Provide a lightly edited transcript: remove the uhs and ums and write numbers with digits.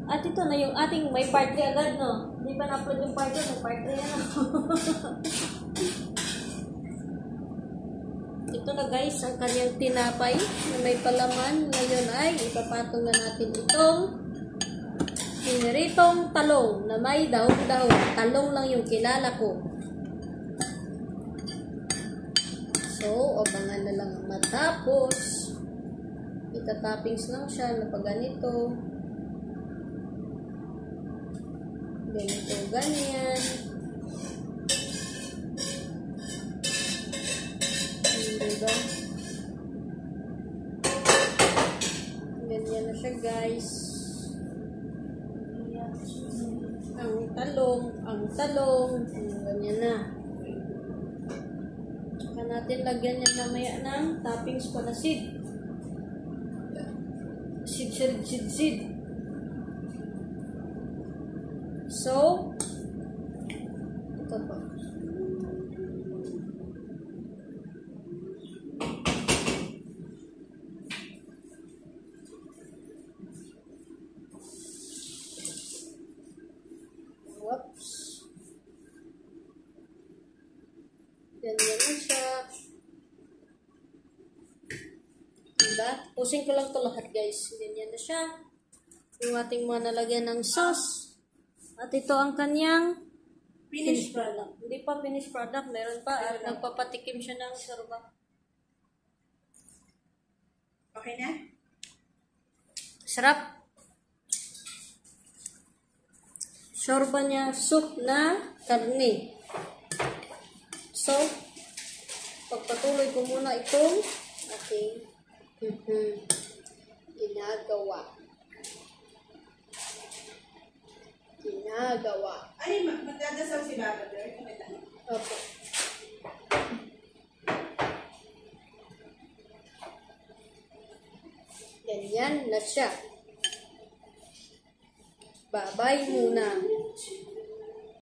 At ito na yung ating may part 3 agad, no? Hindi pa na-upload yung part 2, may part 3 na. Ito na guys, ang kanyang tinapay na may palaman. Ngayon ay ipapatong na natin itong piniritong talong na may dahon-dahon. Talong lang yung kilala ko. So, abangan na lang matapos. Ita-toppings lang siya na pag ganito. Ganito, ganyan. Diba? Ganyan na siya guys. Ang talong, ganyan na. Saka natin lagyan yan namaya ng toppings pa na seed. Seed. So, ito pa. Whoops. Ganyan na siya. Diba? Pusin ko lang ito lahat guys. Ganyan na siya. Yung ating mga nalagyan ng sauce. At ito ang kanyang finished product. Hindi pa finished product. Meron pa. At nagpapatikim siya ng sarba. Okay na? Sarap. Sorba niya, soup na karne. So, pagpatuloy ko muna itong ating ginagawa. Ay, magdadasal si Baba there. Okay. Ganyan na siya. Bye-bye muna.